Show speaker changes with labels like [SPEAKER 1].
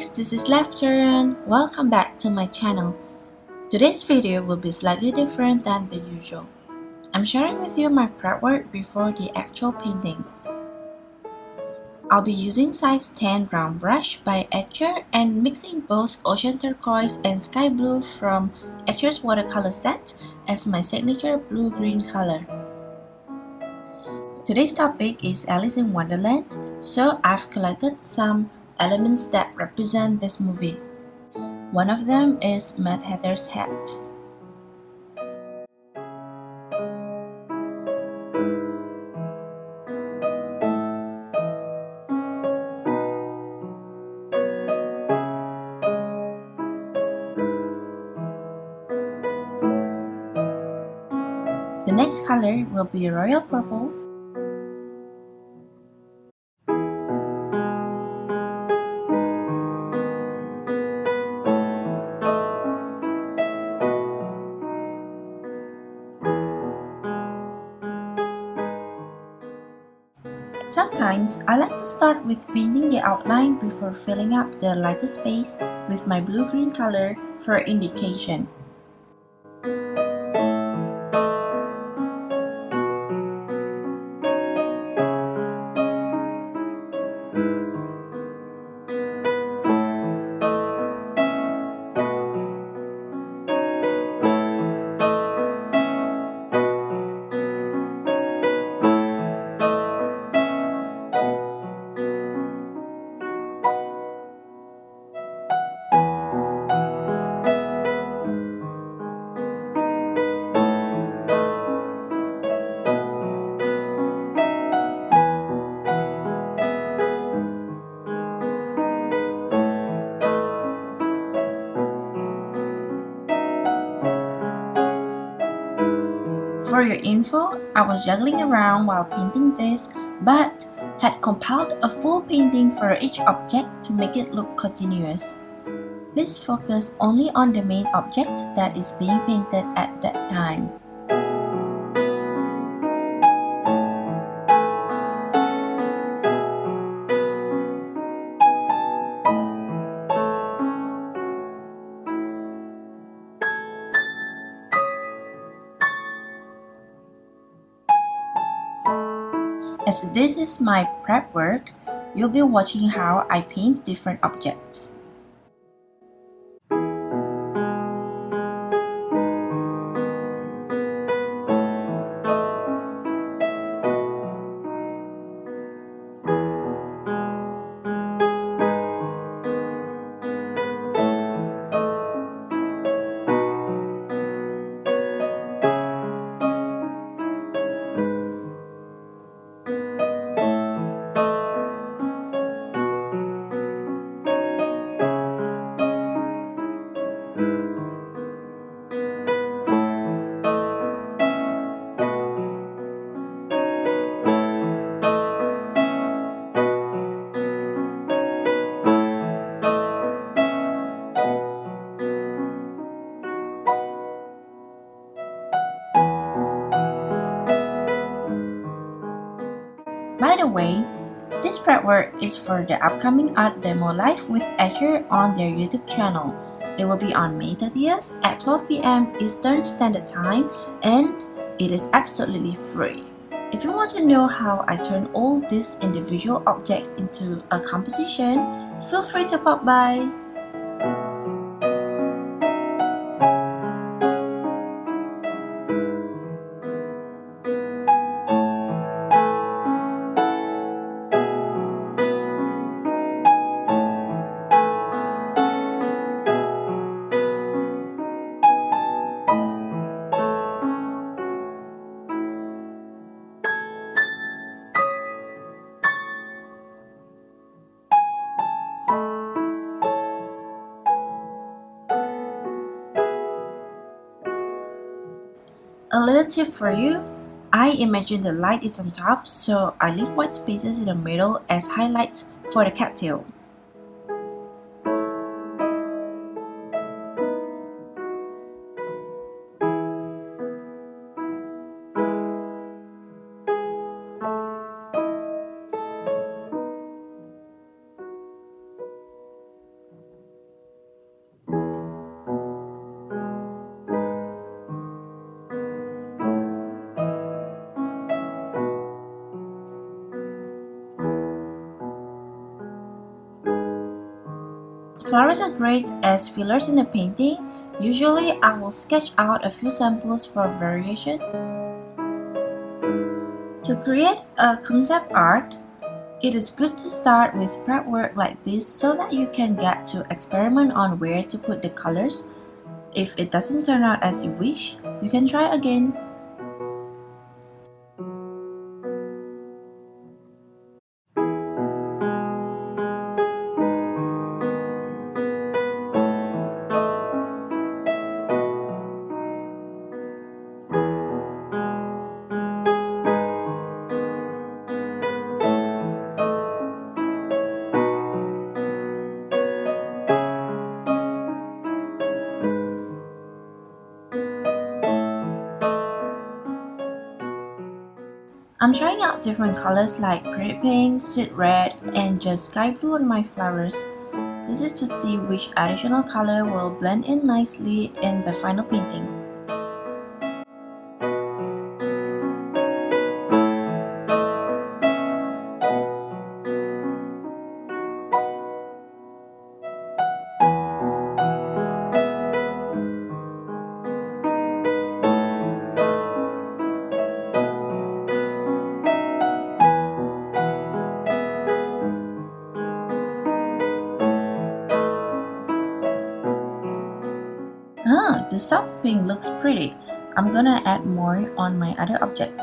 [SPEAKER 1] guys, this is Laughter and welcome back to my channel. Today's video will be slightly different than the usual. I'm sharing with you my prep work before the actual painting. I'll be using size 10 round brush by Etchr and mixing both ocean turquoise and sky blue from Etchr's watercolor set as my signature blue-green color. Today's topic is Alice in Wonderland, so I've collected some elements that represent this movie. One of them is Mad Hatter's hat. The next color will be royal purple. Sometimes I like to start with painting the outline before filling up the lighter space with my blue-green color for indication. For your info, I was juggling around while painting this, but had compiled a full painting for each object to make it look continuous. Please focus only on the main object that is being painted at that time. As this is my prep work, you'll be watching how I paint different objects. By the way, this prep work is for the upcoming art demo live with Etchr on their YouTube channel. It will be on May 30th at 12 p.m. Eastern Standard Time and it is absolutely free. If you want to know how I turn all these individual objects into a composition, feel free to pop by. A little tip for you, I imagine the light is on top, so I leave white spaces in the middle as highlights for the cattail. Flowers are great as fillers in a painting. Usually, I will sketch out a few samples for variation. To create a concept art, it is good to start with prep work like this so that you can get to experiment on where to put the colors. If it doesn't turn out as you wish, you can try again. I'm trying out different colors like pretty pink, sweet red, and just sky blue on my flowers. This is to see which additional color will blend in nicely in the final painting. Ah, the soft pink looks pretty. I'm gonna add more on my other objects.